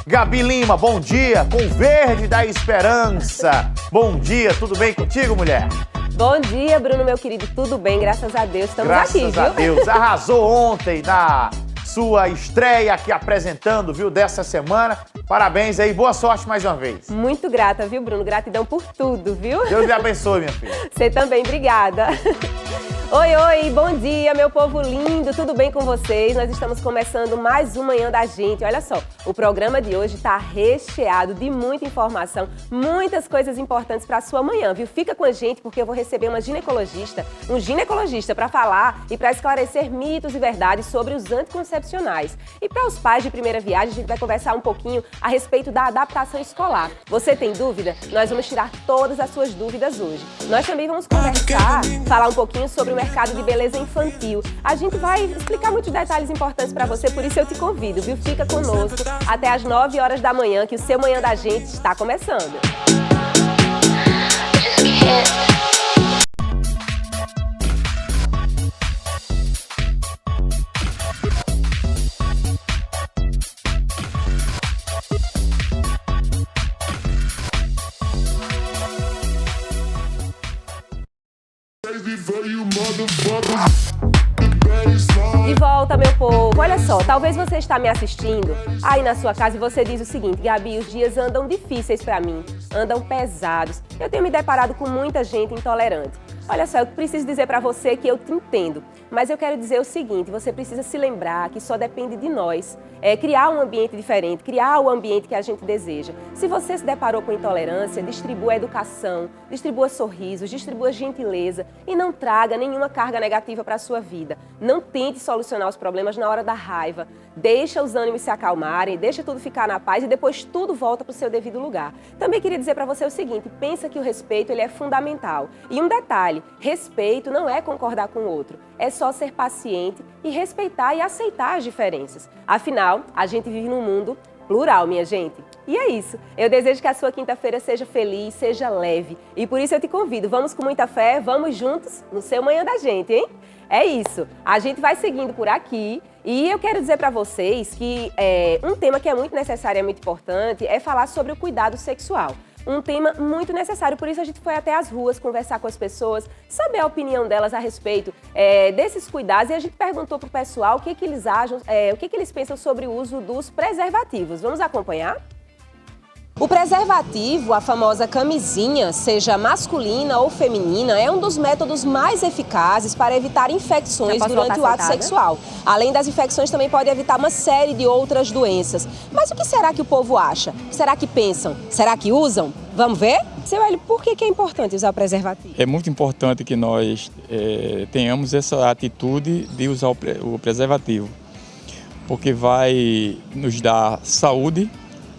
Gabi Lima, bom dia, com verde da esperança. Bom dia, tudo bem contigo, mulher? Bom dia, Bruno, meu querido, tudo bem, graças a Deus, estamos aqui, viu? Graças a Deus, arrasou ontem na sua estreia aqui apresentando, viu, dessa semana. Parabéns aí, boa sorte mais uma vez. Muito grata, viu, Bruno? Gratidão por tudo, viu? Deus lhe abençoe, minha filha. Você também, obrigada. Oi, bom dia, meu povo lindo, tudo bem com vocês? Nós estamos começando mais um Manhã da Gente. Olha só, o programa de hoje está recheado de muita informação, muitas coisas importantes para a sua manhã, viu? Fica com a gente porque eu vou receber um ginecologista para falar e para esclarecer mitos e verdades sobre os anticoncepcionais. E para os pais de primeira viagem, a gente vai conversar um pouquinho a respeito da adaptação escolar. Você tem dúvida? Nós vamos tirar todas as suas dúvidas hoje. Nós também vamos conversar, falar um pouquinho sobre o mercado de beleza infantil. A gente vai explicar muitos detalhes importantes para você, por isso eu te convido, viu? Fica conosco até às 9 horas da manhã, que o seu Manhã da Gente está começando. De volta, meu povo. Olha só, talvez você está me assistindo aí na sua casa e você diz o seguinte: Gabi, os dias andam difíceis para mim, andam pesados. Eu tenho me deparado com muita gente intolerante. Olha só, eu preciso dizer para você que eu te entendo, mas eu quero dizer o seguinte: você precisa se lembrar que só depende de nós criar um ambiente diferente, criar o ambiente que a gente deseja. Se você se deparou com intolerância, distribua educação, distribua sorrisos, distribua gentileza e não traga nenhuma carga negativa para a sua vida. Não tente solucionar os problemas na hora da raiva. Deixa os ânimos se acalmarem, deixa tudo ficar na paz e depois tudo volta para o seu devido lugar. Também queria dizer para você o seguinte: pensa que o respeito ele é fundamental. E um detalhe: respeito não é concordar com o outro, é só ser paciente e respeitar e aceitar as diferenças. Afinal, a gente vive num mundo plural, minha gente. E é isso. Eu desejo que a sua quinta-feira seja feliz, seja leve. E por isso eu te convido, vamos com muita fé, vamos juntos no seu Manhã da Gente, hein? É isso. A gente vai seguindo por aqui. E eu quero dizer para vocês que um tema que é muito necessário e muito importante é falar sobre o cuidado sexual. Um tema muito necessário, por isso a gente foi até as ruas conversar com as pessoas, saber a opinião delas a respeito desses cuidados, e a gente perguntou pro pessoal o que eles acham, o que eles pensam sobre o uso dos preservativos. Vamos acompanhar? O preservativo, a famosa camisinha, seja masculina ou feminina, é um dos métodos mais eficazes para evitar infecções durante o ato sexual. Além das infecções, também pode evitar uma série de outras doenças. Mas o que será que o povo acha? Será que pensam? Será que usam? Vamos ver? Seu Hélio, por que é importante usar o preservativo? É muito importante que nós tenhamos essa atitude de usar o preservativo, porque vai nos dar saúde,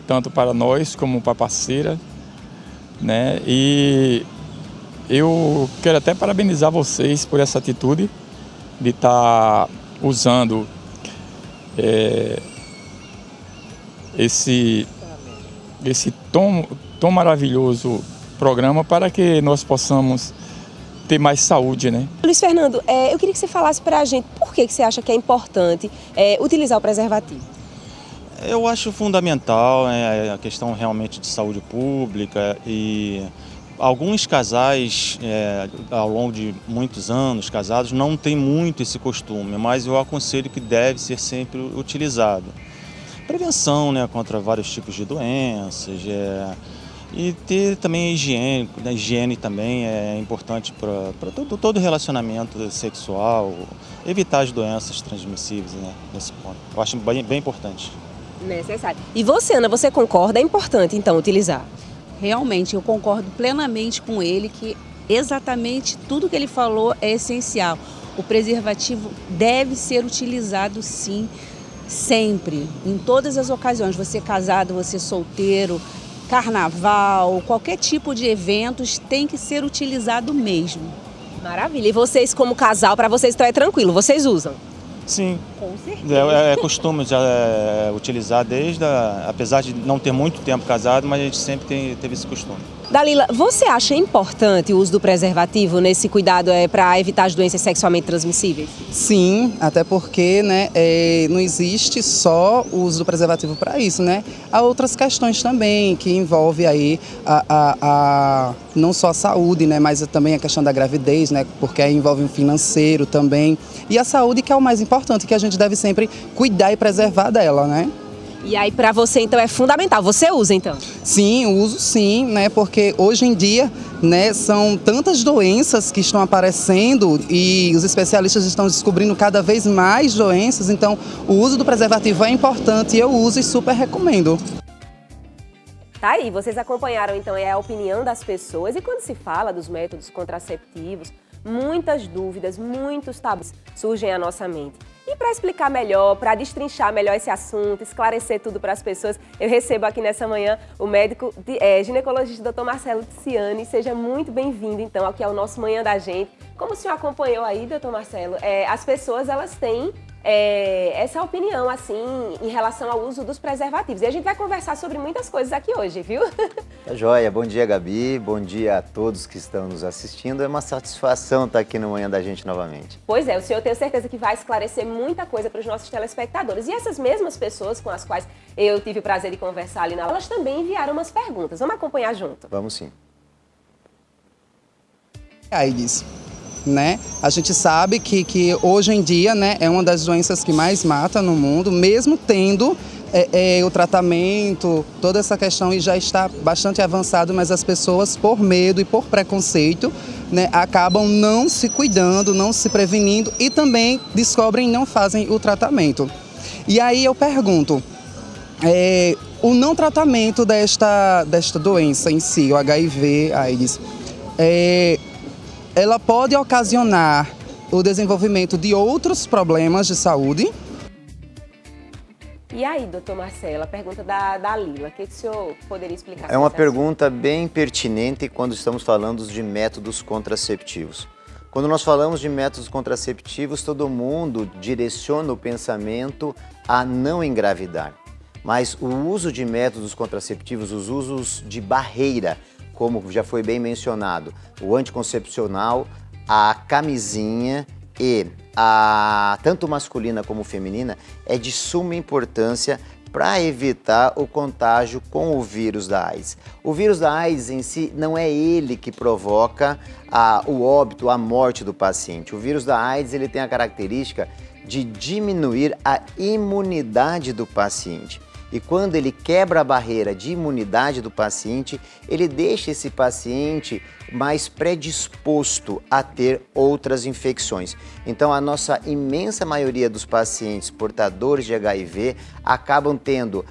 tanto para nós como para a parceira, né? E eu quero até parabenizar vocês por essa atitude de estar usando esse tão maravilhoso programa para que nós possamos ter mais saúde, né? Luiz Fernando, eu queria que você falasse para a gente por que você acha que é importante utilizar o preservativo. Eu acho fundamental a questão realmente de saúde pública, e alguns casais, ao longo de muitos anos casados, não têm muito esse costume, mas eu aconselho que deve ser sempre utilizado. Prevenção, né, contra vários tipos de doenças, e ter também a higiene. A higiene também é importante para todo relacionamento sexual, evitar as doenças transmissíveis, né, nesse ponto. Eu acho bem importante. Necessário. E você, Ana, você concorda? É importante, então, utilizar? Realmente, eu concordo plenamente com ele que exatamente tudo que ele falou é essencial. O preservativo deve ser utilizado, sim, sempre, em todas as ocasiões. Você casado, você solteiro, carnaval, qualquer tipo de eventos tem que ser utilizado mesmo. Maravilha. E vocês, como casal, para vocês então é tranquilo? Vocês usam? Sim, Com certeza. É costume já utilizar apesar de não ter muito tempo casado, mas a gente sempre teve esse costume. Dalila, você acha importante o uso do preservativo nesse cuidado para evitar as doenças sexualmente transmissíveis? Sim, até porque né, não existe só o uso do preservativo para isso, né? Há outras questões também que envolvem aí não só a saúde, né, mas também a questão da gravidez, né? Porque aí envolve o financeiro também. E a saúde que é o mais importante, que a gente deve sempre cuidar e preservar dela, né? E aí, para você, então, é fundamental. Você usa, então? Sim, uso sim, né? Porque hoje em dia, né, são tantas doenças que estão aparecendo e os especialistas estão descobrindo cada vez mais doenças. Então, o uso do preservativo é importante e eu uso e super recomendo. Tá aí, vocês acompanharam, então, a opinião das pessoas. E quando se fala dos métodos contraceptivos, muitas dúvidas, muitos tabus surgem à nossa mente. E para explicar melhor, para destrinchar melhor esse assunto, esclarecer tudo para as pessoas, eu recebo aqui nessa manhã o médico ginecologista Dr. Marcelo Ticiani. Seja muito bem-vindo, então, aqui ao nosso Manhã da Gente. Como o senhor acompanhou aí, Dr. Marcelo, as pessoas, elas têm essa opinião, assim, em relação ao uso dos preservativos. E a gente vai conversar sobre muitas coisas aqui hoje, viu? Tá joia. Bom dia, Gabi. Bom dia a todos que estão nos assistindo. É uma satisfação estar aqui no Manhã da Gente novamente. Pois é, o senhor, tenho certeza que vai esclarecer muita coisa para os nossos telespectadores. E essas mesmas pessoas com as quais eu tive o prazer de conversar ali na aula, elas também enviaram umas perguntas. Vamos acompanhar junto? Vamos sim. AIDS, né? A gente sabe que hoje em dia, né, é uma das doenças que mais mata no mundo, mesmo tendo o tratamento, toda essa questão e já está bastante avançado, mas as pessoas, por medo e por preconceito, né, acabam não se cuidando, não se prevenindo e também descobrem e não fazem o tratamento. E aí eu pergunto, o não tratamento desta doença em si, o HIV, AIDS, ela pode ocasionar o desenvolvimento de outros problemas de saúde? E aí, doutor Marcelo, a pergunta da Lila, o que o senhor poderia explicar? É uma pergunta bem pertinente quando estamos falando de métodos contraceptivos. Quando nós falamos de métodos contraceptivos, todo mundo direciona o pensamento a não engravidar. Mas o uso de métodos contraceptivos, os usos de barreira, como já foi bem mencionado, o anticoncepcional, a camisinha e tanto masculina como feminina, é de suma importância para evitar o contágio com o vírus da AIDS. O vírus da AIDS em si não é ele que provoca o óbito, a morte do paciente. O vírus da AIDS ele tem a característica de diminuir a imunidade do paciente. E quando ele quebra a barreira de imunidade do paciente, ele deixa esse paciente mais predisposto a ter outras infecções. Então, a nossa imensa maioria dos pacientes portadores de HIV acabam tendo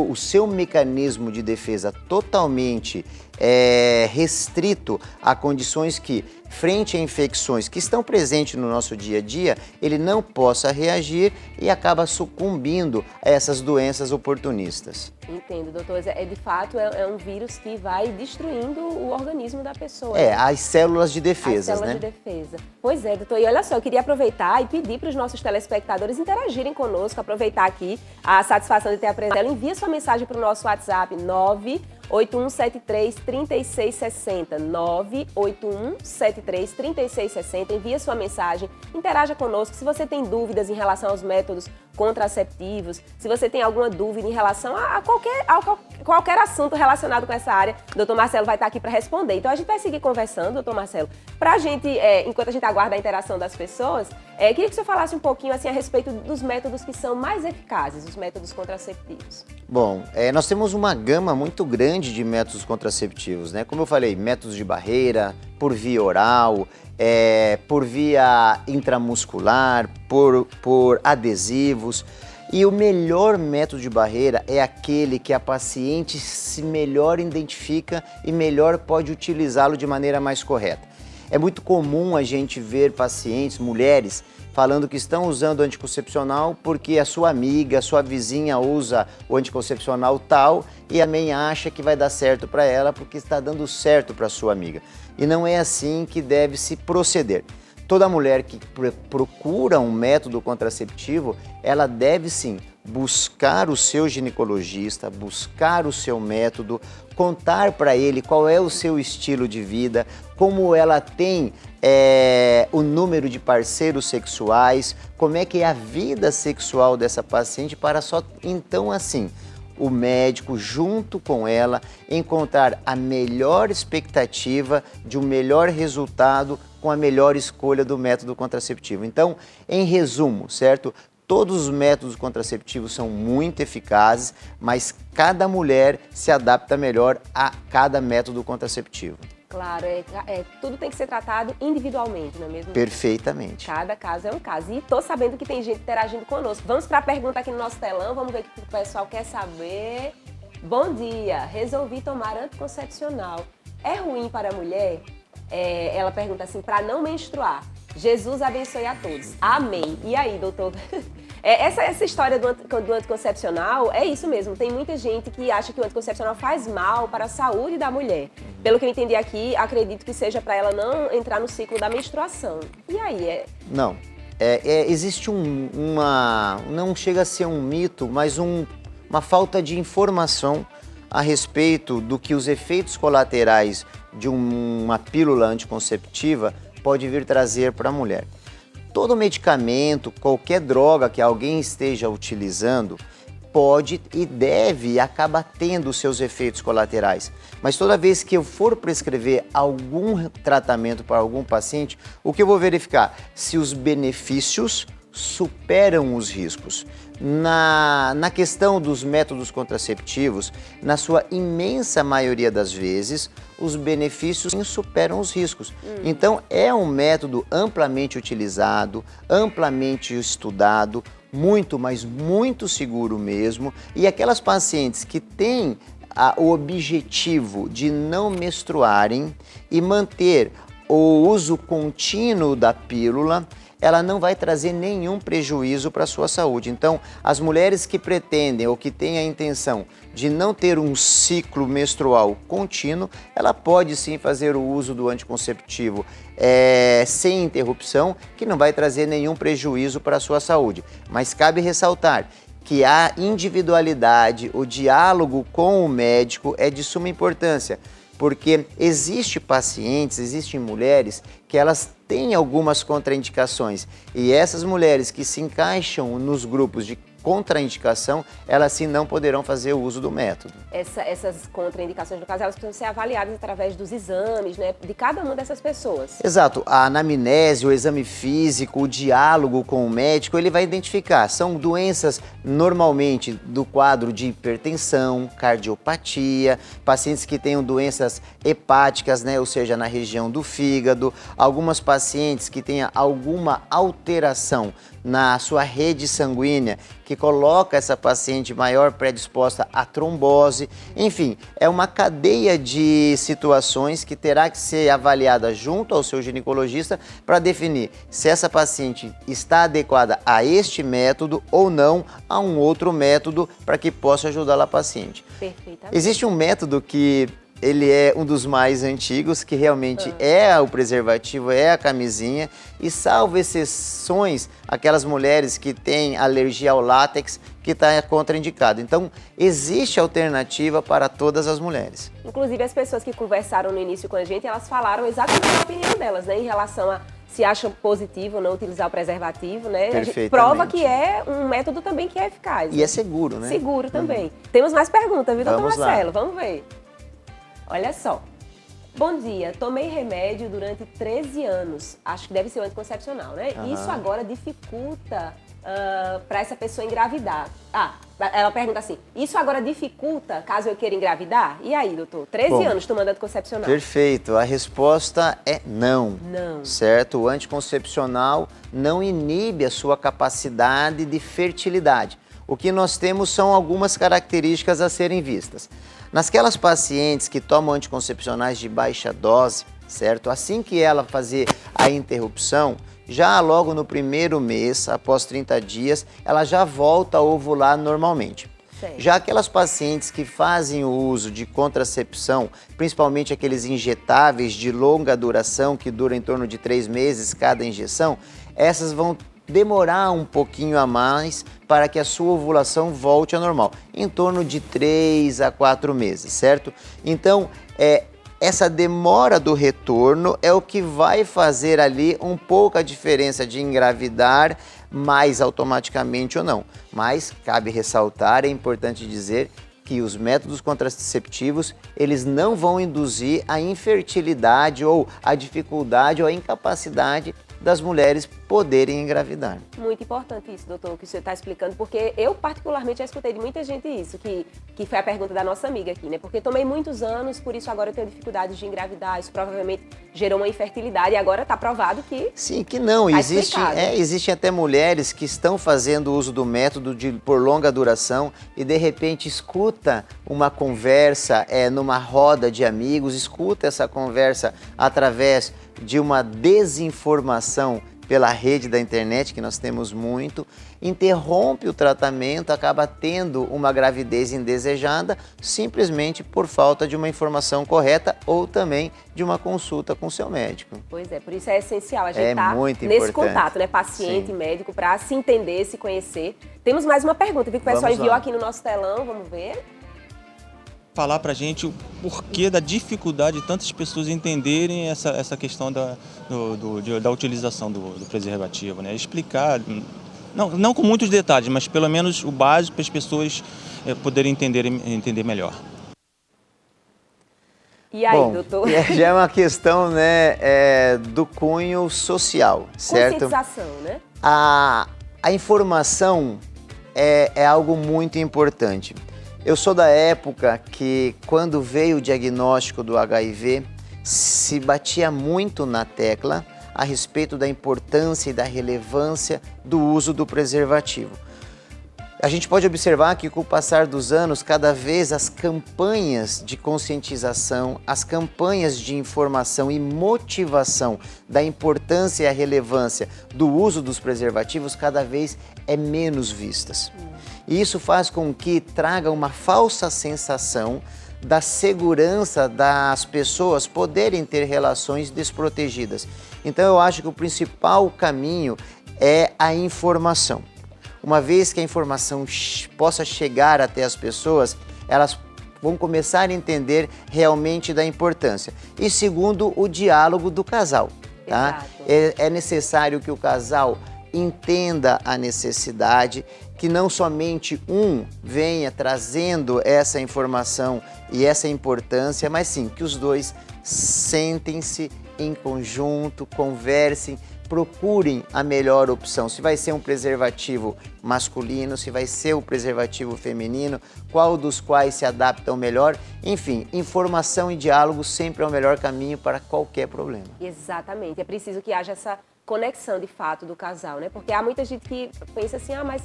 o seu mecanismo de defesa totalmente restrito a condições que, frente a infecções que estão presentes no nosso dia a dia, ele não possa reagir e acaba sucumbindo a essas doenças oportunistas. Entendo, doutor. De fato, é um vírus que vai destruindo o organismo da pessoa. As células de defesa, As células de defesa. Pois é, doutor. E olha só, eu queria aproveitar e pedir para os nossos telespectadores interagirem conosco, aproveitar aqui a satisfação de ter apresentado. Envia sua mensagem para o nosso WhatsApp 981733660, 981733660. Envia sua mensagem, interaja conosco. Se você tem dúvidas em relação aos métodos contraceptivos, se você tem alguma dúvida em relação a qualquer assunto relacionado com essa área, o doutor Marcelo vai estar aqui para responder. Então a gente vai seguir conversando, doutor Marcelo, para a gente, enquanto a gente aguarda a interação das pessoas, queria que o senhor falasse um pouquinho assim, a respeito dos métodos que são mais eficazes, os métodos contraceptivos. Bom, nós temos uma gama muito grande de métodos contraceptivos, né? Como eu falei, métodos de barreira, por via oral, por via intramuscular, por adesivos. E o melhor método de barreira é aquele que a paciente se melhor identifica e melhor pode utilizá-lo de maneira mais correta. É muito comum a gente ver pacientes, mulheres, falando que estão usando anticoncepcional porque a sua amiga, a sua vizinha usa o anticoncepcional tal e também acha que vai dar certo para ela porque está dando certo para a sua amiga. E não é assim que deve se proceder. Toda mulher que procura um método contraceptivo, ela deve sim buscar o seu ginecologista, buscar o seu método, contar para ele qual é o seu estilo de vida, como ela tem o número de parceiros sexuais, como é que é a vida sexual dessa paciente, para só então assim o médico, junto com ela, encontrar a melhor expectativa de um melhor resultado com a melhor escolha do método contraceptivo. Então, em resumo, certo? Todos os métodos contraceptivos são muito eficazes, mas cada mulher se adapta melhor a cada método contraceptivo. Claro, tudo tem que ser tratado individualmente, não é mesmo? Perfeitamente. Cada caso é um caso. E tô sabendo que tem gente interagindo conosco. Vamos para a pergunta aqui no nosso telão, vamos ver o que o pessoal quer saber. Bom dia, resolvi tomar anticoncepcional. É ruim para a mulher? Ela pergunta assim, para não menstruar. Jesus abençoe a todos. Amém. E aí, doutor? Essa história do anticoncepcional é isso mesmo. Tem muita gente que acha que o anticoncepcional faz mal para a saúde da mulher. Pelo que eu entendi aqui, acredito que seja para ela não entrar no ciclo da menstruação. E aí? Não. Existe não chega a ser um mito, mas uma falta de informação a respeito do que os efeitos colaterais de uma pílula anticonceptiva pode vir trazer para a mulher. Todo medicamento, qualquer droga que alguém esteja utilizando, pode e deve e acaba tendo seus efeitos colaterais. Mas toda vez que eu for prescrever algum tratamento para algum paciente, o que eu vou verificar? Se os benefícios superam os riscos. Na questão dos métodos contraceptivos, na sua imensa maioria das vezes, os benefícios superam os riscos. Então, é um método amplamente utilizado, amplamente estudado, muito, mas muito seguro mesmo. E aquelas pacientes que têm o objetivo de não menstruarem e manter o uso contínuo da pílula, ela não vai trazer nenhum prejuízo para a sua saúde. Então, as mulheres que pretendem ou que têm a intenção de não ter um ciclo menstrual contínuo, ela pode sim fazer o uso do anticonceptivo sem interrupção, que não vai trazer nenhum prejuízo para a sua saúde. Mas cabe ressaltar que a individualidade, o diálogo com o médico é de suma importância, porque existem mulheres que elas têm algumas contraindicações e essas mulheres que se encaixam nos grupos de contraindicação, elas sim não poderão fazer o uso do método. Essas contraindicações, no caso, elas precisam ser avaliadas através dos exames, né, de cada uma dessas pessoas. Exato. A anamnese, o exame físico, o diálogo com o médico, ele vai identificar. São doenças normalmente do quadro de hipertensão, cardiopatia, pacientes que tenham doenças hepáticas, né, ou seja, na região do fígado, algumas pacientes que tenham alguma alteração na sua rede sanguínea, que coloca essa paciente maior predisposta à trombose. Enfim, é uma cadeia de situações que terá que ser avaliada junto ao seu ginecologista para definir se essa paciente está adequada a este método ou não a um outro método para que possa ajudar a paciente. Perfeitamente. Existe um método que ele é um dos mais antigos, que realmente é o preservativo, é a camisinha, e salvo exceções, aquelas mulheres que têm alergia ao látex, que está contraindicado. Então, existe alternativa para todas as mulheres. Inclusive, as pessoas que conversaram no início com a gente, elas falaram exatamente a opinião delas, né, em relação a se acham positivo ou não utilizar o preservativo, né? A gente prova que é um método também que é eficaz. E né? é seguro, né? Seguro também. Temos mais perguntas, viu, doutor Marcelo? Vamos ver. Olha só. Bom dia, tomei remédio durante 13 anos. Acho que deve ser o anticoncepcional, né? Isso agora dificulta para essa pessoa engravidar. Ela pergunta assim, isso agora dificulta caso eu queira engravidar? E aí, doutor? 13 anos tomando anticoncepcional. Perfeito. A resposta é não. Não. Certo? O anticoncepcional não inibe a sua capacidade de fertilidade. O que nós temos são algumas características a serem vistas. Nasquelas pacientes que tomam anticoncepcionais de baixa dose, certo? Assim que ela fazer a interrupção, já logo no primeiro mês, após 30 dias, ela já volta a ovular normalmente. Certo. Já aquelas pacientes que fazem o uso de contracepção, principalmente aqueles injetáveis de longa duração, que duram em torno de 3 meses cada injeção, essas vão demorar um pouquinho a mais para que a sua ovulação volte ao normal, em torno de 3 a 4 meses, certo? Então, essa demora do retorno é o que vai fazer ali um pouco a diferença de engravidar mais automaticamente ou não. Mas cabe ressaltar, é importante dizer que os métodos contraceptivos, eles não vão induzir a infertilidade ou a dificuldade ou a incapacidade das mulheres poderem engravidar. Muito importante isso, doutor, que o senhor está explicando, porque eu particularmente já escutei de muita gente isso, que foi a pergunta da nossa amiga aqui, né? Porque tomei muitos anos, por isso agora eu tenho dificuldade de engravidar, isso provavelmente gerou uma infertilidade e agora está provado que... Sim, que não. Existem até mulheres que estão fazendo uso do método por longa duração e de repente escuta uma conversa numa roda de amigos, escuta essa conversa através de uma desinformação pela rede da internet, que nós temos muito, interrompe o tratamento, acaba tendo uma gravidez indesejada simplesmente por falta de uma informação correta ou também de uma consulta com seu médico. Pois é, por isso é essencial a gente estar muito nesse importante. contato, né, paciente Sim. e médico, para se entender, se conhecer. Temos mais uma pergunta, vi que o pessoal Vamos enviou lá. aqui no nosso telão, vamos ver. Falar pra gente o porquê da dificuldade de tantas pessoas entenderem essa questão da utilização do preservativo, né? Explicar, não com muitos detalhes, mas pelo menos o básico para as pessoas poderem entender melhor. E aí, Bom, doutor? já é uma questão, né, do cunho social, certo? Conscientização, né? A informação é algo muito importante. Eu sou da época que, quando veio o diagnóstico do HIV, se batia muito na tecla a respeito da importância e da relevância do uso do preservativo. A gente pode observar que, com o passar dos anos, cada vez as campanhas de conscientização, as campanhas de informação e motivação da importância e a relevância do uso dos preservativos cada vez é menos vistas. E isso faz com que traga uma falsa sensação da segurança das pessoas poderem ter relações desprotegidas. Então eu acho que o principal caminho é a informação. Uma vez que a informação possa chegar até as pessoas, elas vão começar a entender realmente da importância. E segundo, o diálogo do casal. Tá? É necessário que o casal entenda a necessidade, que não somente um venha trazendo essa informação e essa importância, mas sim que os dois sentem-se em conjunto, conversem, procurem a melhor opção. Se vai ser um preservativo masculino, se vai ser um preservativo feminino, qual dos quais se adaptam melhor. Enfim, informação e diálogo sempre é o melhor caminho para qualquer problema. Exatamente. É preciso que haja essa conexão de fato do casal, né? Porque há muita gente que pensa assim, mas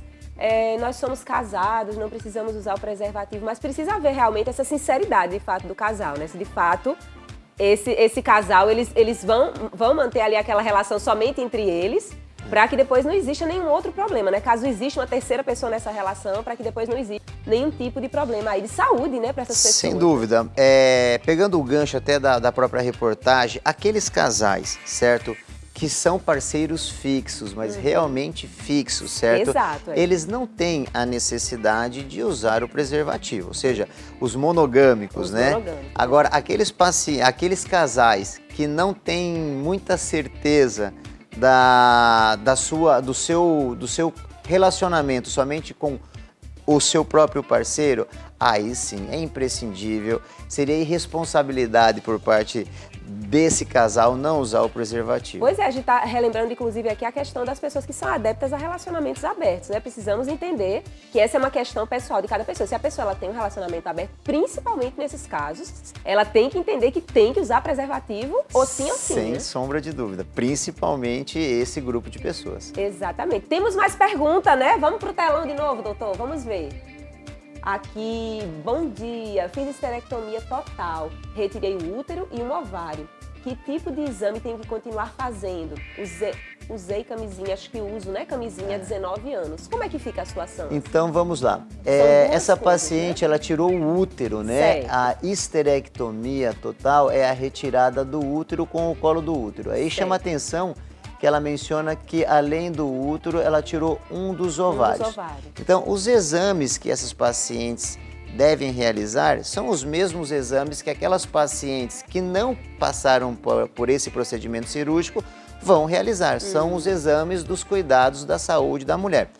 nós somos casados, não precisamos usar o preservativo, mas precisa haver realmente essa sinceridade de fato do casal, né? Se de fato esse casal, eles vão manter ali aquela relação somente entre eles, para que depois não exista nenhum outro problema, né? Caso exista uma terceira pessoa nessa relação, para que depois não exista nenhum tipo de problema aí de saúde, né, para essas pessoas. Sem dúvida. Pegando o gancho até da própria reportagem, aqueles casais, certo? Que são parceiros fixos, mas realmente fixos, certo? Exato. Eles não têm a necessidade de usar o preservativo, ou seja, os monogâmicos, né? Monogâmicos. Agora, aqueles casais que não têm muita certeza do seu relacionamento somente com o seu próprio parceiro, aí sim, é imprescindível, seria irresponsabilidade por parte desse casal não usar o preservativo. Pois é, a gente está relembrando, inclusive, aqui a questão das pessoas que são adeptas a relacionamentos abertos, né? Precisamos entender que essa é uma questão pessoal de cada pessoa. Se a pessoa ela tem um relacionamento aberto, principalmente nesses casos, ela tem que entender que tem que usar preservativo, ou sim ou sim. Sem né? sombra de dúvida, principalmente esse grupo de pessoas. Exatamente. Temos mais pergunta, né? Vamos pro telão de novo, doutor, vamos ver. Aqui, bom dia, fiz esterectomia total, retirei o útero e um ovário. Que tipo de exame tenho que continuar fazendo? Usei camisinha, acho que uso, né, camisinha há 19 anos. Como é que fica a situação? Então vamos lá. Essa paciente, ela tirou o útero, né? Certo. A esterectomia total é a retirada do útero com o colo do útero. Aí chama atenção que ela menciona que além do útero, ela tirou um dos ovários. Então, os exames que essas pacientes devem realizar são os mesmos exames que aquelas pacientes que não passaram por esse procedimento cirúrgico vão realizar. São os exames dos cuidados da saúde da mulher.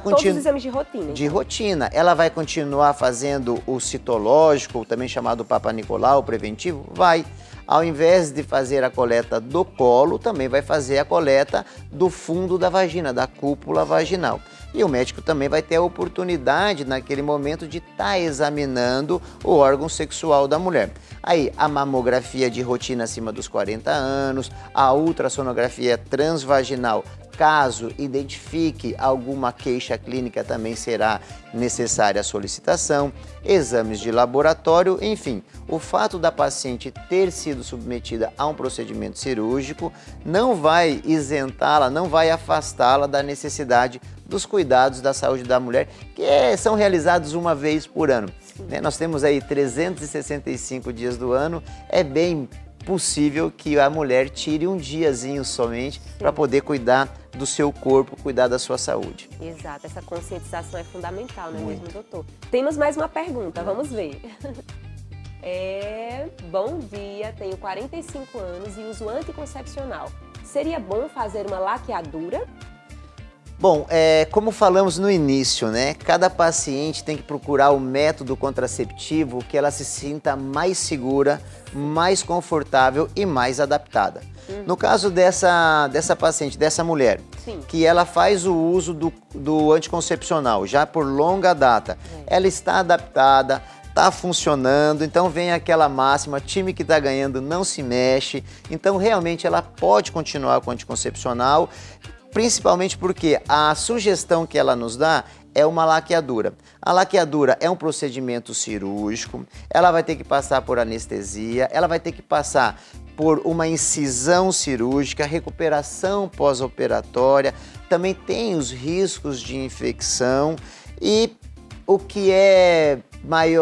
Todos os exames de rotina. De rotina. Ela vai continuar fazendo o citológico, também chamado Papa Nicolau, preventivo? Vai. Ao invés de fazer a coleta do colo, também vai fazer a coleta do fundo da vagina, da cúpula vaginal. E o médico também vai ter a oportunidade, naquele momento, de estar examinando o órgão sexual da mulher. Aí, a mamografia de rotina acima dos 40 anos, a ultrassonografia transvaginal, caso identifique alguma queixa clínica, também será necessária a solicitação, exames de laboratório, enfim. O fato da paciente ter sido submetida a um procedimento cirúrgico não vai isentá-la, não vai afastá-la da necessidade dos cuidados da saúde da mulher, que são realizados uma vez por ano. Nós temos aí 365 dias do ano, é bem possível que a mulher tire um diazinho somente para poder cuidar do seu corpo, cuidar da sua saúde. Exato, essa conscientização é fundamental, não é mesmo, doutor? Temos mais uma pergunta, vamos ver. Bom dia, tenho 45 anos e uso anticoncepcional. Seria bom fazer uma laqueadura? Bom, como falamos no início, né? Cada paciente tem que procurar o método contraceptivo que ela se sinta mais segura, mais confortável e mais adaptada. No caso dessa paciente, dessa mulher, que ela faz o uso do anticoncepcional já por longa data, ela está adaptada, está funcionando, então vem aquela máxima, time que está ganhando não se mexe, então realmente ela pode continuar com o anticoncepcional, principalmente porque a sugestão que ela nos dá é uma laqueadura. A laqueadura é um procedimento cirúrgico, ela vai ter que passar por anestesia, ela vai ter que passar por uma incisão cirúrgica, recuperação pós-operatória, também tem os riscos de infecção e o que é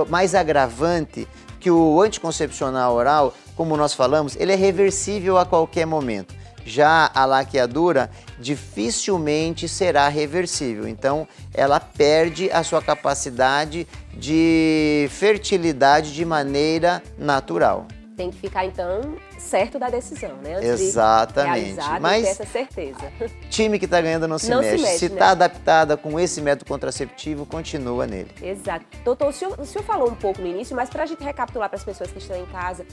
mais agravante, que o anticoncepcional oral, como nós falamos, ele é reversível a qualquer momento. Já a laqueadura dificilmente será reversível, então ela perde a sua capacidade de fertilidade de maneira natural. Tem que ficar, então, certo da decisão, né? Antes Exatamente. De realizar, mas ter essa certeza. Time que está ganhando não se mexe. Se está adaptada com esse método contraceptivo, continua nele. Exato. Doutor, o senhor falou um pouco no início, mas para a gente recapitular para as pessoas que estão em casa,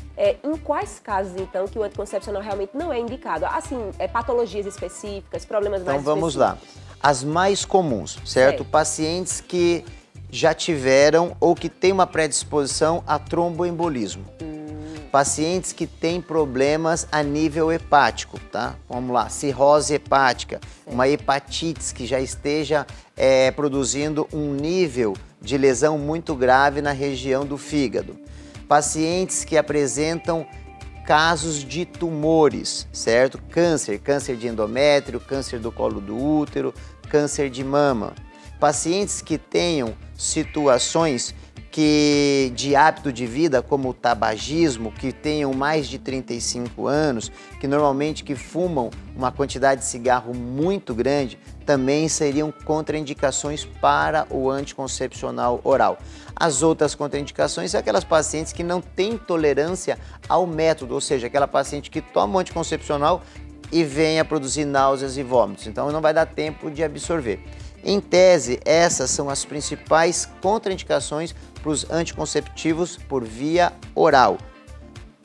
em quais casos, então, que o anticoncepcional realmente não é indicado? Assim, patologias específicas, problemas mais específicos? Então, vamos lá. As mais comuns, certo? Pacientes que já tiveram ou que têm uma predisposição a tromboembolismo. Pacientes que têm problemas a nível hepático, tá? Vamos lá, cirrose hepática, uma hepatite que já esteja produzindo um nível de lesão muito grave na região do fígado. Pacientes que apresentam casos de tumores, certo? Câncer de endométrio, câncer do colo do útero, câncer de mama. Pacientes que tenham situações de hábito de vida, como o tabagismo, que tenham mais de 35 anos, que normalmente fumam uma quantidade de cigarro muito grande, também seriam contraindicações para o anticoncepcional oral. As outras contraindicações são aquelas pacientes que não têm tolerância ao método, ou seja, aquela paciente que toma o anticoncepcional e vem a produzir náuseas e vômitos, então não vai dar tempo de absorver. Em tese, essas são as principais contraindicações para os anticonceptivos por via oral.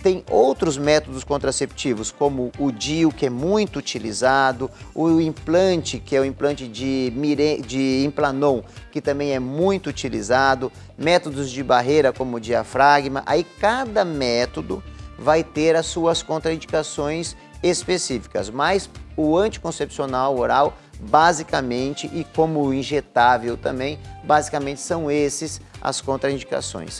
Tem outros métodos contraceptivos, como o DIU, que é muito utilizado, o implante, que é o implante de Implanon, que também é muito utilizado, métodos de barreira, como o diafragma. Aí cada método vai ter as suas contraindicações específicas, mas o anticoncepcional oral, basicamente, e como injetável também, basicamente são essas as contraindicações.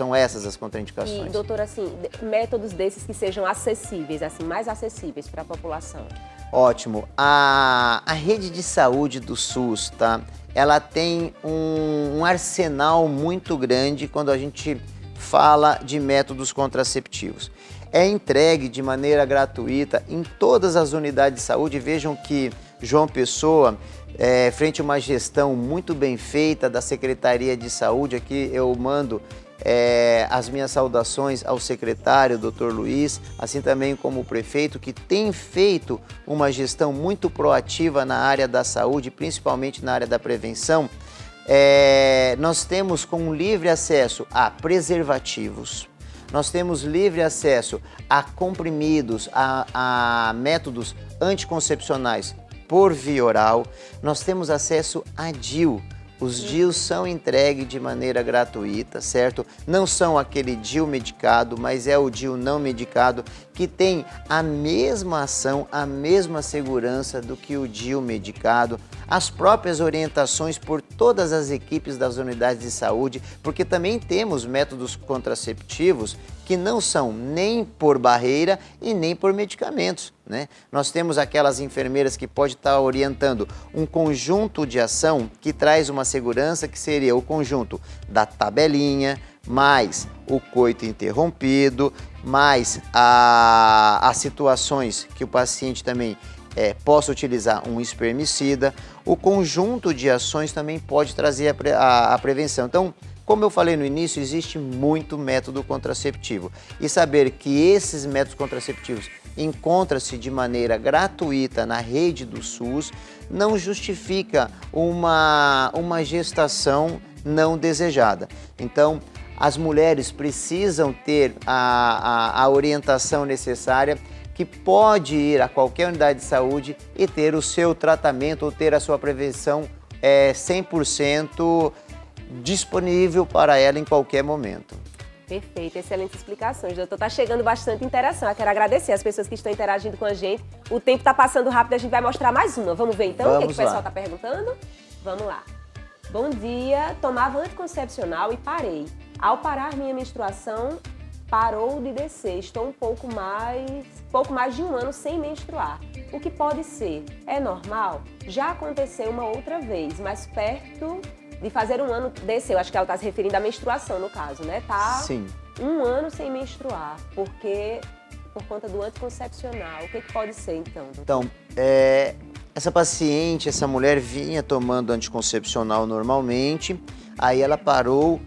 E, doutora, assim, métodos desses que sejam acessíveis, assim, mais acessíveis para a população. Ótimo. A rede de saúde do SUS, tá? Ela tem um arsenal muito grande quando a gente fala de métodos contraceptivos. é entregue de maneira gratuita em todas as unidades de saúde. Vejam que João Pessoa, frente a uma gestão muito bem feita da Secretaria de Saúde, aqui eu mando as minhas saudações ao secretário, Dr. Luiz, assim também como o prefeito, que tem feito uma gestão muito proativa na área da saúde, principalmente na área da prevenção. Nós temos com livre acesso a preservativos, nós temos livre acesso a comprimidos, a métodos anticoncepcionais por via oral, nós temos acesso a DIU. Os DIUs são entregues de maneira gratuita, certo? Não são aquele DIU medicado, mas é o DIU não medicado, que tem a mesma ação, a mesma segurança do que o DIU medicado, as próprias orientações por todas as equipes das unidades de saúde, porque também temos métodos contraceptivos que não são nem por barreira e nem por medicamentos, né? Nós temos aquelas enfermeiras que podem estar orientando um conjunto de ação que traz uma segurança, que seria o conjunto da tabelinha, mais o coito interrompido, mais as situações que o paciente também possa utilizar um espermicida. O conjunto de ações também pode trazer a prevenção. Então, como eu falei no início, existe muito método contraceptivo. E saber que esses métodos contraceptivos encontram-se de maneira gratuita na rede do SUS não justifica uma gestação não desejada. Então, as mulheres precisam ter a orientação necessária, que pode ir a qualquer unidade de saúde e ter o seu tratamento ou ter a sua prevenção 100% disponível para ela em qualquer momento. Perfeito, excelentes explicações, doutor. Tá chegando bastante interação. Eu quero agradecer as pessoas que estão interagindo com a gente. O tempo está passando rápido, a gente vai mostrar mais uma. Vamos ver então o que o pessoal está perguntando? Vamos lá. Bom dia, tomava anticoncepcional e parei. Ao parar minha menstruação, parou de descer. Estou pouco mais de um ano sem menstruar. O que pode ser? É normal? Já aconteceu uma outra vez, mas perto de fazer um ano desceu. Acho que ela está se referindo à menstruação, no caso, né? Tá Sim. Um ano sem menstruar, por conta do anticoncepcional. O que pode ser, então? Doutor? Então, essa paciente, essa mulher vinha tomando anticoncepcional normalmente, aí ela parou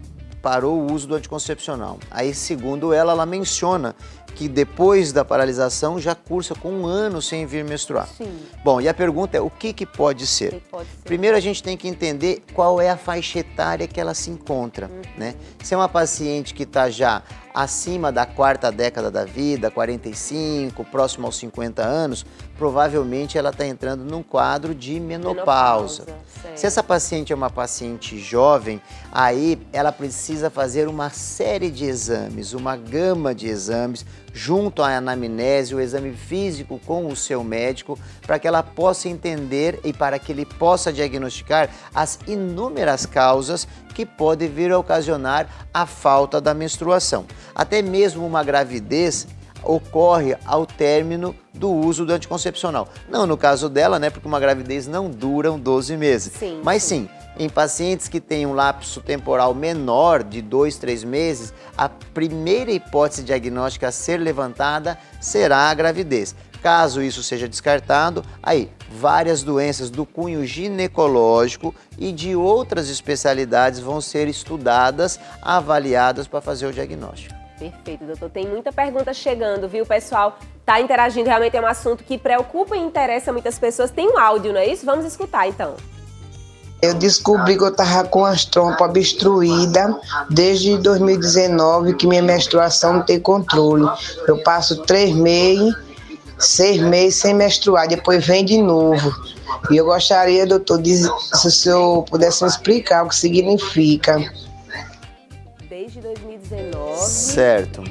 o uso do anticoncepcional. Aí, segundo ela menciona que depois da paralisação já cursa com um ano sem vir menstruar. Sim. Bom, e a pergunta é, o que pode ser? O que pode ser? Primeiro a gente tem que entender qual é a faixa etária que ela se encontra, né? Se é uma paciente que está já acima da 4ª década da vida, 45, próximo aos 50 anos, provavelmente ela está entrando num quadro de menopausa. Se essa paciente é uma paciente jovem, aí ela precisa fazer uma série de exames, uma gama de exames, junto à anamnese, o exame físico com o seu médico, para que ela possa entender e para que ele possa diagnosticar as inúmeras causas que podem vir a ocasionar a falta da menstruação. Até mesmo uma gravidez ocorre ao término do uso do anticoncepcional. Não no caso dela, né, porque uma gravidez não dura 12 meses. Sim, mas sim, em pacientes que têm um lapso temporal menor de 2, 3 meses, a primeira hipótese diagnóstica a ser levantada será a gravidez. Caso isso seja descartado, aí várias doenças do cunho ginecológico e de outras especialidades vão ser estudadas, avaliadas para fazer o diagnóstico. Perfeito, doutor. Tem muita pergunta chegando, viu? O pessoal tá interagindo, realmente é um assunto que preocupa e interessa muitas pessoas. Tem um áudio, não é isso? Vamos escutar, então. Eu descobri que eu estava com as trompas obstruídas desde 2019, que minha menstruação não tem controle. Eu passo 3 meses, 6 meses sem menstruar, depois vem de novo. E eu gostaria, doutor, se o senhor pudesse me explicar o que significa. Desde 2019. Certo.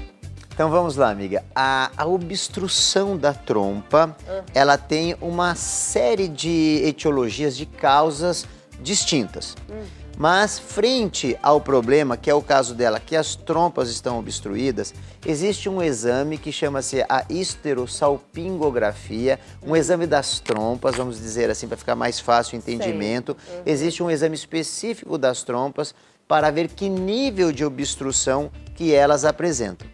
Então vamos lá, amiga. A obstrução da trompa, ela tem uma série de etiologias, de causas distintas. Mas frente ao problema, que é o caso dela, que as trompas estão obstruídas, existe um exame que chama-se a histerosalpingografia, um exame das trompas, vamos dizer assim, para ficar mais fácil o entendimento. Existe um exame específico das trompas para ver que nível de obstrução que elas apresentam.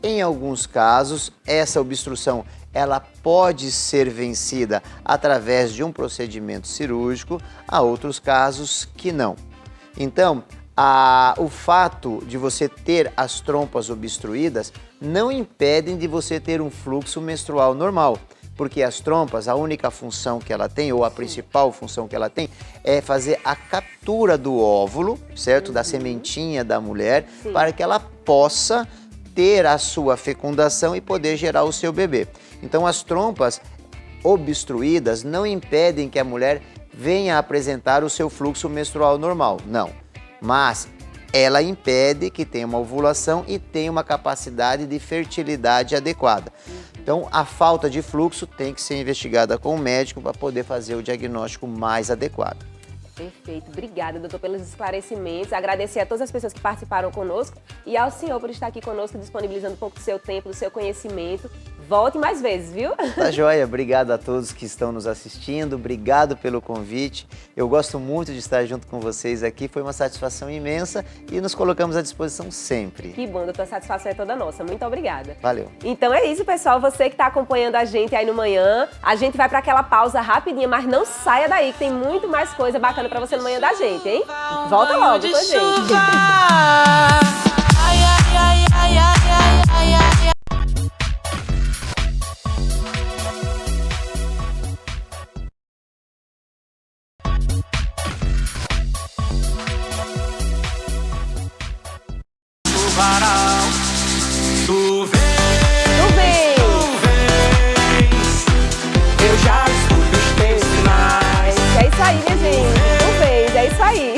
Em alguns casos, essa obstrução ela pode ser vencida através de um procedimento cirúrgico, há outros casos que não. Então, o fato de você ter as trompas obstruídas não impedem de você ter um fluxo menstrual normal, porque as trompas, a única função que ela tem, ou a principal função que ela tem, é fazer a captura do óvulo, certo? Da sementinha da mulher, para que ela possa ter a sua fecundação e poder gerar o seu bebê. Então, as trompas obstruídas não impedem que a mulher venha apresentar o seu fluxo menstrual normal, não. Mas ela impede que tenha uma ovulação e tenha uma capacidade de fertilidade adequada. Então, a falta de fluxo tem que ser investigada com o médico para poder fazer o diagnóstico mais adequado. Perfeito. Obrigada, doutor, pelos esclarecimentos. Agradecer a todas as pessoas que participaram conosco e ao senhor por estar aqui conosco, disponibilizando um pouco do seu tempo, do seu conhecimento. Volte mais vezes, viu? Tá joia. Obrigado a todos que estão nos assistindo. Obrigado pelo convite. Eu gosto muito de estar junto com vocês aqui. Foi uma satisfação imensa e nos colocamos à disposição sempre. Que bom, doutor. A satisfação é toda nossa. Muito obrigada. Valeu. Então é isso, pessoal. Você que está acompanhando a gente aí no Manhã, a gente vai para aquela pausa rapidinha, mas não saia daí, que tem muito mais coisa bacana para você no Manhã da gente, hein? Volta logo com a gente. Tu vem, eu já escuto os teus sinais. É isso aí, minha gente. Tu vês, é isso aí.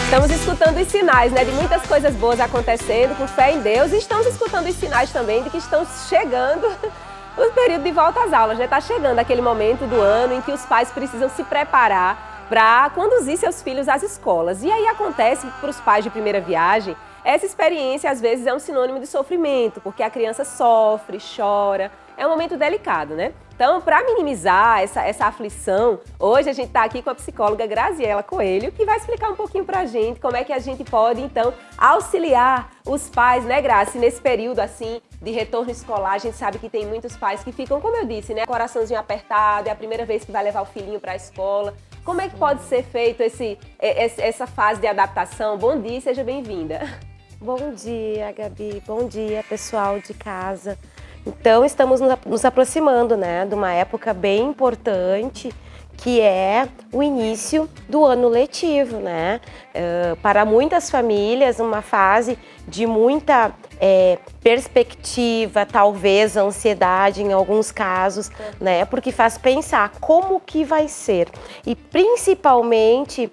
Estamos escutando os sinais, né, de muitas coisas boas acontecendo, com fé em Deus, e estamos escutando os sinais também de que estão chegando o período de volta às aulas, né? Está chegando aquele momento do ano em que os pais precisam se preparar para conduzir seus filhos às escolas. E aí acontece para os pais de primeira viagem, essa experiência às vezes é um sinônimo de sofrimento, porque a criança sofre, chora, é um momento delicado, né? Então, para minimizar essa aflição, hoje a gente está aqui com a psicóloga Graziela Coelho, que vai explicar um pouquinho para a gente como é que a gente pode, então, auxiliar os pais, né, Grazi, nesse período, assim, de retorno escolar. A gente sabe que tem muitos pais que ficam, como eu disse, né, coraçãozinho apertado, é a primeira vez que vai levar o filhinho para a escola. Como é que pode ser feito essa fase de adaptação? Bom dia e seja bem-vinda. Bom dia, Gabi. Bom dia, pessoal de casa. Então, estamos nos aproximando, né, de uma época bem importante, que é o início do ano letivo, né? Para muitas famílias, uma fase de muita perspectiva, talvez ansiedade em alguns casos, né? Porque faz pensar como que vai ser. E principalmente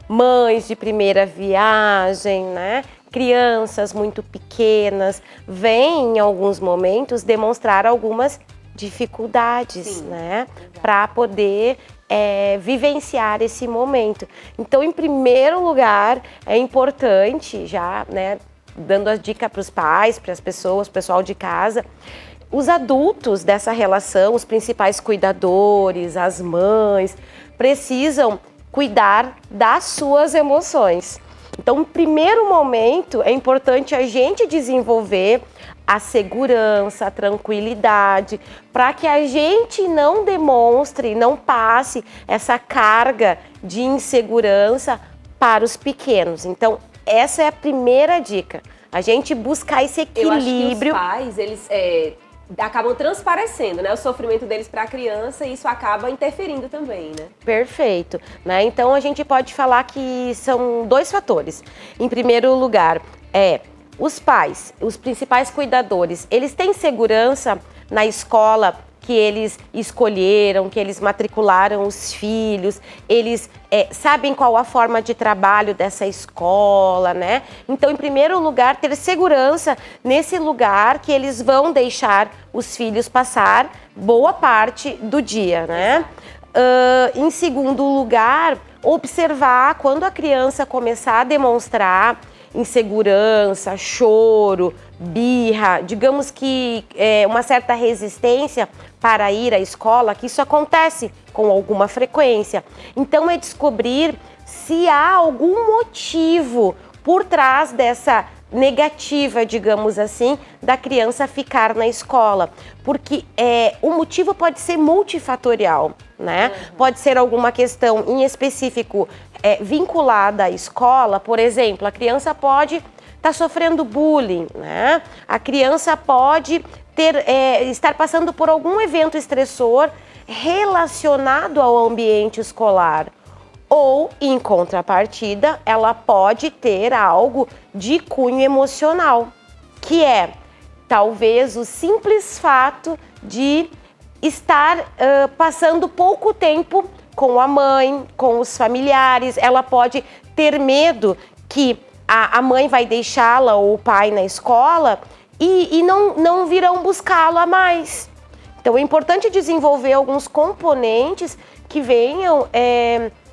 mães de primeira viagem, né? Crianças muito pequenas, vêm em alguns momentos demonstrar algumas dificuldades, sim, né, para poder vivenciar esse momento. Então, em primeiro lugar, é importante já, né, dando a dica para os pais, para as pessoas, pessoal de casa, os adultos dessa relação, os principais cuidadores, as mães, precisam cuidar das suas emoções. Então, no primeiro momento, é importante a gente desenvolver a segurança, a tranquilidade, para que a gente não demonstre, não passe essa carga de insegurança para os pequenos. Então, essa é a primeira dica, a gente buscar esse equilíbrio. Eu acho que os pais, eles acabam transparecendo, né, o sofrimento deles para a criança, e isso acaba interferindo também, né? Perfeito, né? Então a gente pode falar que são dois fatores. Em primeiro lugar, os pais, os principais cuidadores, eles têm segurança na escola que eles escolheram, que eles matricularam os filhos, eles sabem qual a forma de trabalho dessa escola, né? Então, em primeiro lugar, ter segurança nesse lugar que eles vão deixar os filhos passar boa parte do dia, né? Em segundo lugar, observar quando a criança começar a demonstrar insegurança, choro, birra, digamos que uma certa resistência para ir à escola, que isso acontece com alguma frequência. Então, é descobrir se há algum motivo por trás dessa negativa, digamos assim, da criança ficar na escola, porque o motivo pode ser multifatorial, né? Pode ser alguma questão em específico vinculada à escola, por exemplo, a criança pode estar sofrendo bullying, né? A criança pode estar passando por algum evento estressor relacionado ao ambiente escolar. Ou, em contrapartida, ela pode ter algo de cunho emocional, que é talvez o simples fato de estar passando pouco tempo com a mãe, com os familiares. Ela pode ter medo que a mãe vai deixá-la ou o pai na escola e não virão buscá-la mais. Então é importante desenvolver alguns componentes que venham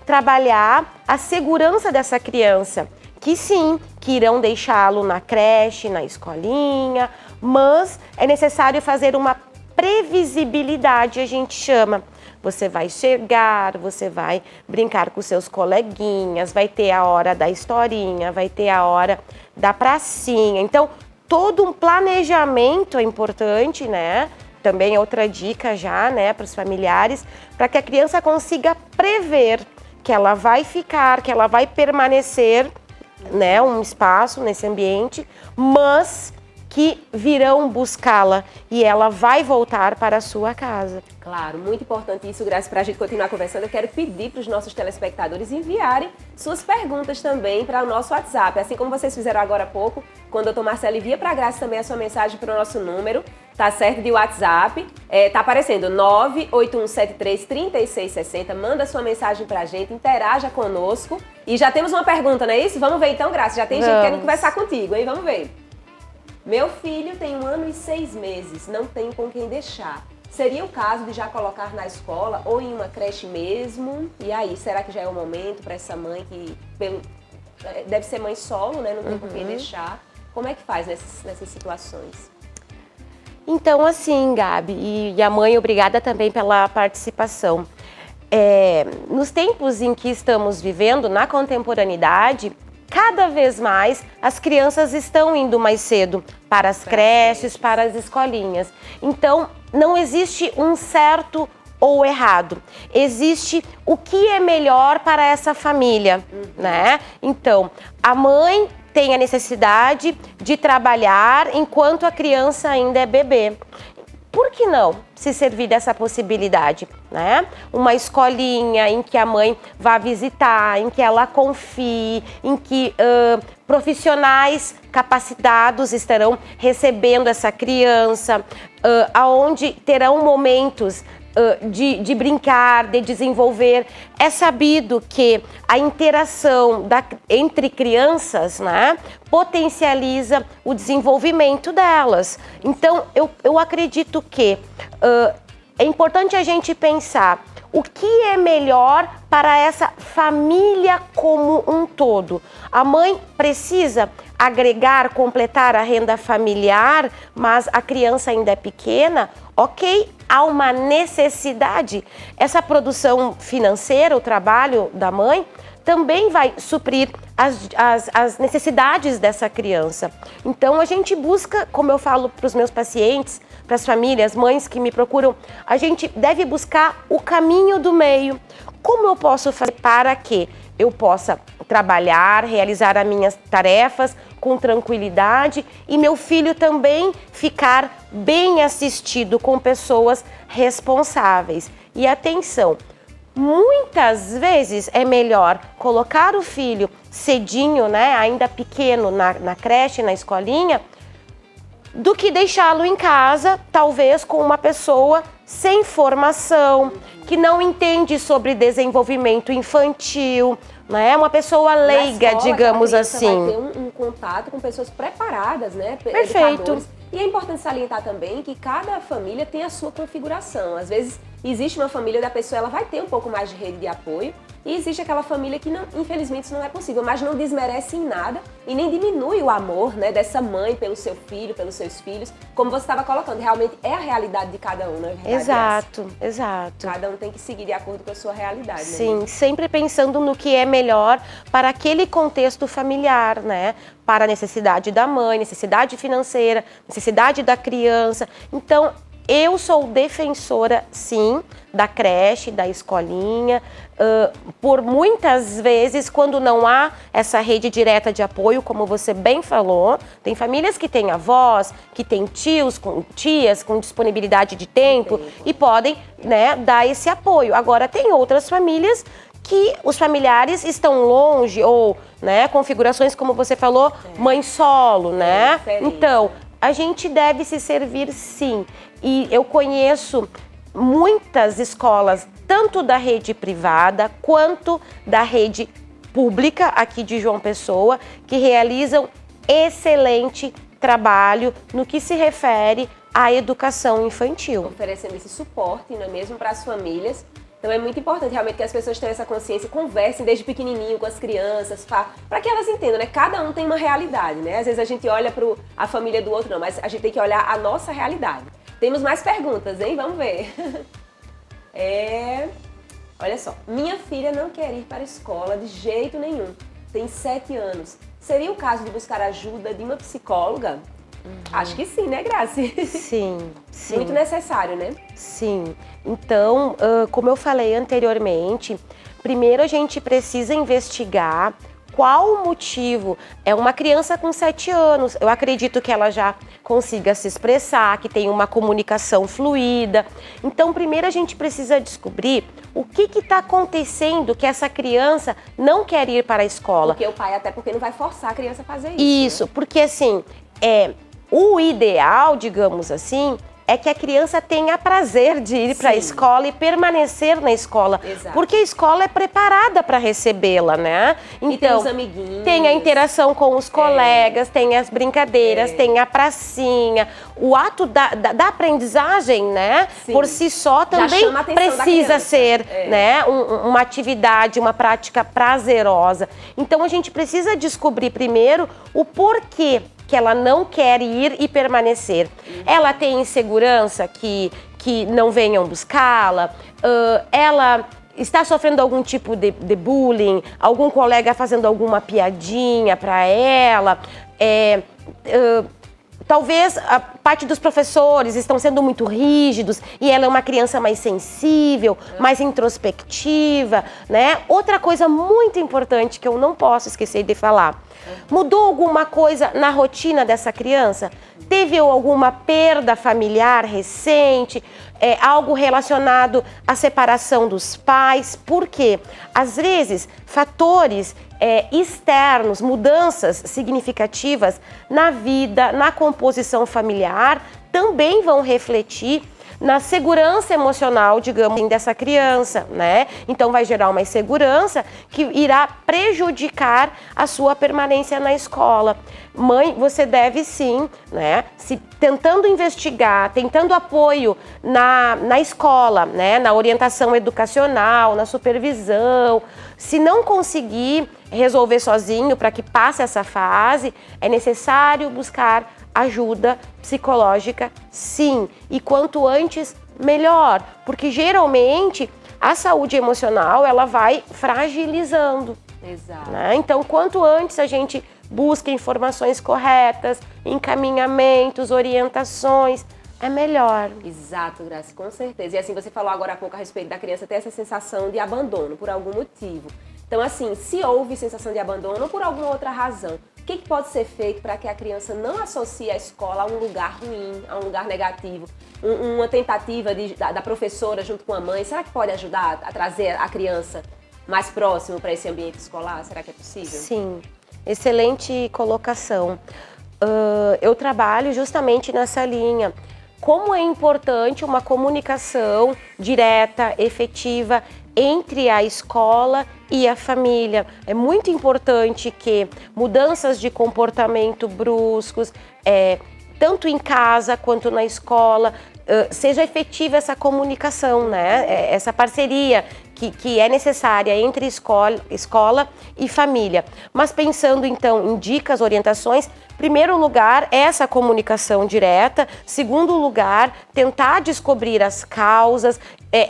trabalhar a segurança dessa criança, que sim, que irão deixá-lo na creche, na escolinha, mas é necessário fazer uma previsibilidade, a gente chama. Você vai chegar, você vai brincar com seus coleguinhas, vai ter a hora da historinha, vai ter a hora da pracinha. Então, todo um planejamento é importante, né? Também é outra dica já, né, para os familiares, para que a criança consiga prever que ela vai ficar, que ela vai permanecer, né, um espaço nesse ambiente, mas que virão buscá-la e ela vai voltar para a sua casa. Claro, muito importante isso, Graça. Para a gente continuar conversando, eu quero pedir para os nossos telespectadores enviarem suas perguntas também para o nosso WhatsApp, assim como vocês fizeram agora há pouco, quando o doutor Marcelo envia para a Graça também a sua mensagem para o nosso número, tá certo, de WhatsApp, tá aparecendo 981733660, manda sua mensagem para a gente, interaja conosco. E já temos uma pergunta, não é isso? Vamos ver então, Graça, já tem gente querendo conversar contigo, hein? Vamos ver. Meu filho tem 1 ano e 6 meses, não tenho com quem deixar. Seria o caso de já colocar na escola ou em uma creche mesmo? E aí, será que já é o momento para essa mãe que deve ser mãe solo, né? Não tem com quem deixar. Como é que faz nessas situações? Então, assim, Gabi, e a mãe, obrigada também pela participação. Nos tempos em que estamos vivendo, na contemporaneidade, cada vez mais as crianças estão indo mais cedo para as creches, para as escolinhas. Então, não existe um certo ou errado. Existe o que é melhor para essa família, né? Então, a mãe tem a necessidade de trabalhar enquanto a criança ainda é bebê. Por que não se servir dessa possibilidade, né? Uma escolinha em que a mãe vá visitar, em que ela confie, em que profissionais capacitados estarão recebendo essa criança, aonde terão momentos de brincar, de desenvolver. É sabido que a interação entre crianças, né, potencializa o desenvolvimento delas. Então, eu acredito que é importante a gente pensar o que é melhor para essa família como um todo. A mãe precisa agregar, completar a renda familiar, mas a criança ainda é pequena, ok, há uma necessidade. Essa produção financeira, o trabalho da mãe, também vai suprir as necessidades dessa criança. Então, a gente busca, como eu falo para os meus pacientes, para as famílias, mães que me procuram, a gente deve buscar o caminho do meio. Como eu posso fazer para que eu possa trabalhar, realizar as minhas tarefas com tranquilidade e meu filho também ficar bem assistido com pessoas responsáveis. E atenção, muitas vezes é melhor colocar o filho cedinho, né, ainda pequeno, na creche, na escolinha, do que deixá-lo em casa, talvez com uma pessoa sem formação, que não entende sobre desenvolvimento infantil, né? Uma pessoa leiga, escola, digamos assim. Vai ter um contato com pessoas preparadas, né? Perfeito. Educadores. E é importante salientar também que cada família tem a sua configuração. Às vezes existe uma família da pessoa, ela vai ter um pouco mais de rede de apoio, E existe aquela família que, não, infelizmente, isso não é possível, mas não desmerece em nada e nem diminui o amor, né, dessa mãe pelo seu filho, pelos seus filhos. Como você estava colocando, realmente é a realidade de cada um, não é verdade? Exato, exato. Cada um tem que seguir de acordo com a sua realidade, né? Sim, sempre pensando no que é melhor para aquele contexto familiar, né? Para a necessidade da mãe, necessidade financeira, necessidade da criança. Então, eu sou defensora, sim, da creche, da escolinha. Por muitas vezes, quando não há essa rede direta de apoio, como você bem falou, tem famílias que têm avós, que têm tias com disponibilidade de tempo e podem, né, dar esse apoio. Agora, tem outras famílias que os familiares estão longe ou, né, configurações, como você falou, mãe solo, né? Então, a gente deve se servir, sim. E eu conheço muitas escolas, tanto da rede privada quanto da rede pública aqui de João Pessoa, que realizam excelente trabalho no que se refere à educação infantil. Oferecendo esse suporte, não é mesmo, para as famílias. Então é muito importante realmente que as pessoas tenham essa consciência e conversem desde pequenininho com as crianças, para que elas entendam, né? Cada um tem uma realidade, né? Às vezes a gente olha para a família do outro, não, mas a gente tem que olhar a nossa realidade. Temos mais perguntas, hein? Vamos ver. Olha só, minha filha não quer ir para a escola de jeito nenhum, tem 7 anos. Seria o caso de buscar ajuda de uma psicóloga? Acho que sim, né, Grazi? Sim, sim. Muito necessário, né? Sim. Então, como eu falei anteriormente, primeiro a gente precisa investigar qual o motivo. É uma criança com 7 anos, eu acredito que ela já consiga se expressar, que tenha uma comunicação fluida. Então, primeiro a gente precisa descobrir o que está acontecendo que essa criança não quer ir para a escola. Porque o pai, até porque não vai forçar a criança a fazer isso. Isso, né? Porque assim, o ideal, digamos assim, é que a criança tenha prazer de ir para a escola e permanecer na escola. Exato. Porque a escola é preparada para recebê-la, né? Então, e tem os amiguinhos. Tem a interação com os colegas, tem as brincadeiras, tem a pracinha. O ato da aprendizagem, né? Sim. Por si só também precisa ser, né? Uma atividade, uma prática prazerosa. Então a gente precisa descobrir primeiro o porquê que ela não quer ir e permanecer. Ela tem insegurança que não venham buscá-la, ela está sofrendo algum tipo de bullying, algum colega fazendo alguma piadinha para ela, talvez a parte dos professores estão sendo muito rígidos e ela é uma criança mais sensível, mais introspectiva, né? Outra coisa muito importante que eu não posso esquecer de falar. Mudou alguma coisa na rotina dessa criança? Teve alguma perda familiar recente? Algo relacionado à separação dos pais? Por quê? Às vezes, fatores externos, mudanças significativas na vida, na composição familiar, também vão refletir na segurança emocional, digamos assim, dessa criança, né? Então vai gerar uma insegurança que irá prejudicar a sua permanência na escola. Mãe, você deve sim, né? Tentando investigar, tentando apoio na escola, né? Na orientação educacional, na supervisão. Se não conseguir resolver sozinho para que passe essa fase, é necessário buscar ajuda psicológica, sim. E quanto antes, melhor. Porque geralmente a saúde emocional ela vai fragilizando. Exato. Né? Então, quanto antes a gente busca informações corretas, encaminhamentos, orientações, é melhor. Exato, Grazi, com certeza. E assim, você falou agora há pouco a respeito da criança ter essa sensação de abandono por algum motivo. Então, assim, se houve sensação de abandono ou por alguma outra razão, o que pode ser feito para que a criança não associe a escola a um lugar ruim, a um lugar negativo? Uma tentativa da professora junto com a mãe, será que pode ajudar a trazer a criança mais próximo para esse ambiente escolar? Será que é possível? Sim, excelente colocação. Eu trabalho justamente nessa linha. Como é importante uma comunicação direta, efetiva, entre a escola e a família. É muito importante que mudanças de comportamento bruscos, tanto em casa quanto na escola, seja efetiva essa comunicação, né? Essa parceria que é necessária entre escola e família. Mas pensando então em dicas, orientações, primeiro lugar, essa comunicação direta. Segundo lugar, tentar descobrir as causas,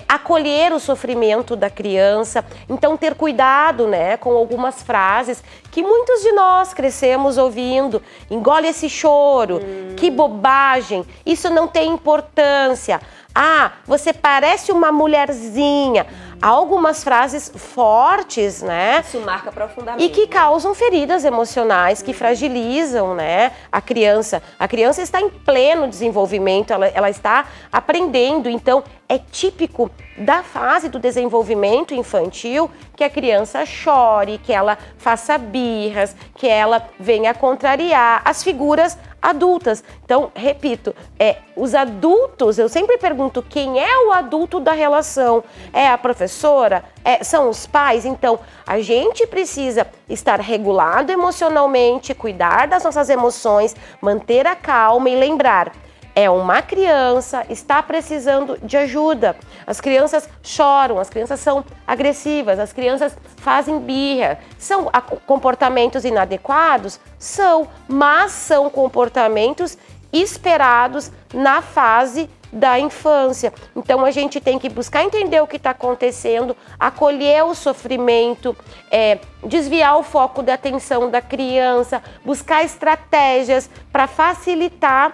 acolher o sofrimento da criança. Então, ter cuidado, né, com algumas frases que muitos de nós crescemos ouvindo. Engole esse choro, que bobagem, isso não tem importância. Ah, você parece uma mulherzinha. Há algumas frases fortes, né? Isso marca profundamente. E que causam feridas emocionais, que fragilizam, né, a criança. A criança está em pleno desenvolvimento, ela está aprendendo. Então, é típico da fase do desenvolvimento infantil que a criança chore, que ela faça birras, que ela venha contrariar as figuras adultas. Então, repito, os adultos, eu sempre pergunto quem é o adulto da relação. É a professora? São os pais? Então, a gente precisa estar regulado emocionalmente, cuidar das nossas emoções, manter a calma e lembrar, é uma criança, está precisando de ajuda. As crianças choram, as crianças são agressivas, as crianças fazem birra. São comportamentos inadequados? São, mas são comportamentos esperados na fase da infância. Então a gente tem que buscar entender o que está acontecendo, acolher o sofrimento, desviar o foco da atenção da criança, buscar estratégias para facilitar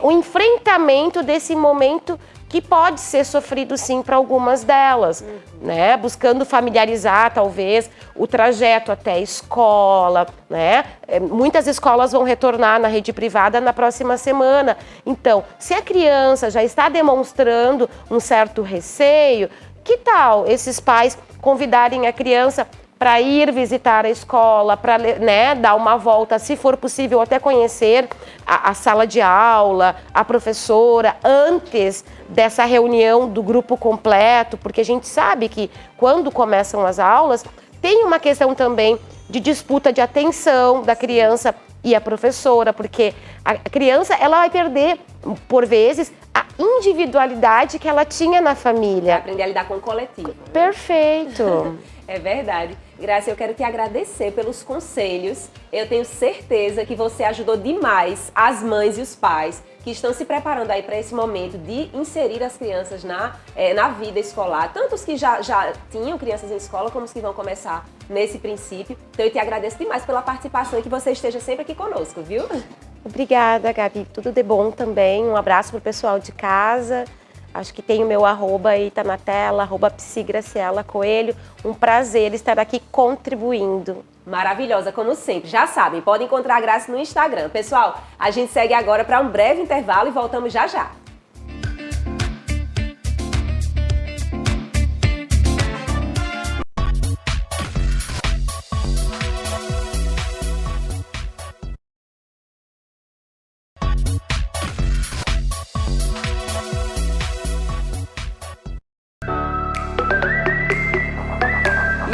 o enfrentamento desse momento que pode ser sofrido sim para algumas delas, né? Buscando familiarizar talvez o trajeto até a escola, né? Muitas escolas vão retornar na rede privada na próxima semana. Então, se a criança já está demonstrando um certo receio, que tal esses pais convidarem a criança para ir visitar a escola, para, né, dar uma volta, se for possível, até conhecer a sala de aula, a professora, antes dessa reunião do grupo completo, porque a gente sabe que quando começam as aulas, tem uma questão também de disputa de atenção da criança e a professora, porque a criança ela vai perder, por vezes, a individualidade que ela tinha na família. Vai aprender a lidar com o coletivo. Perfeito! É verdade. Graça, eu quero te agradecer pelos conselhos. Eu tenho certeza que você ajudou demais as mães e os pais que estão se preparando aí para esse momento de inserir as crianças na vida escolar. Tanto os que já tinham crianças em escola, como os que vão começar nesse princípio. Então eu te agradeço demais pela participação e que você esteja sempre aqui conosco, viu? Obrigada, Gabi. Tudo de bom também. Um abraço pro pessoal de casa. Acho que tem o meu arroba aí, tá na tela, @psigraciela_coelho. Um prazer estar aqui contribuindo. Maravilhosa, como sempre. Já sabem, podem encontrar a Graça no Instagram. Pessoal, a gente segue agora para um breve intervalo e voltamos já já.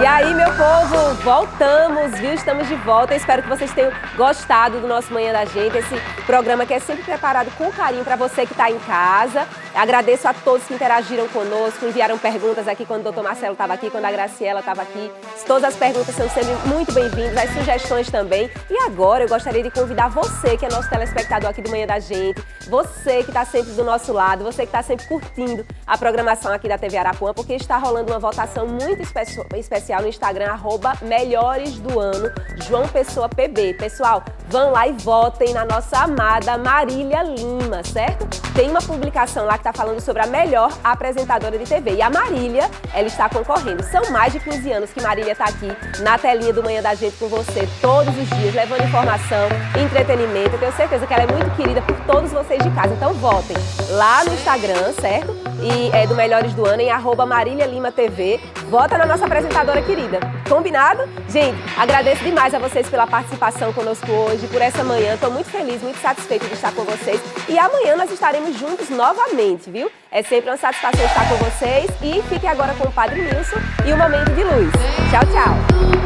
E aí, meu povo, voltamos, viu? Estamos de volta. Eu espero que vocês tenham gostado do nosso Manhã da Gente, esse programa que é sempre preparado com carinho para você que está em casa. Agradeço a todos que interagiram conosco, enviaram perguntas aqui quando o Dr. Marcelo estava aqui, quando a Graciela estava aqui. Todas as perguntas são sempre muito bem-vindas, as sugestões também. E agora eu gostaria de convidar você, que é nosso telespectador aqui do Manhã da Gente, você que está sempre do nosso lado, você que está sempre curtindo a programação aqui da TV Arapuã, porque está rolando uma votação muito especial no Instagram, @melhoresdoano, João Pessoa PB. Pessoal, vão lá e votem na nossa amada Marília Lima, certo? Tem uma publicação lá que está falando sobre a melhor apresentadora de TV. E a Marília, ela está concorrendo. São mais de 15 anos que Marília está aqui na telinha do Manhã da Gente com você, todos os dias, levando informação, entretenimento. Eu tenho certeza que ela é muito querida por todos vocês de casa. Então votem lá no Instagram, certo? E é do Melhores do Ano, em @Marília Lima TV. Vota na nossa apresentadora querida. Combinado? Gente, agradeço demais a vocês pela participação conosco hoje, por essa manhã. Estou muito feliz, muito satisfeita de estar com vocês. E amanhã nós estaremos juntos novamente, viu? É sempre uma satisfação estar com vocês. E fique agora com o Padre Nilson e o Momento de Luz. Tchau, tchau.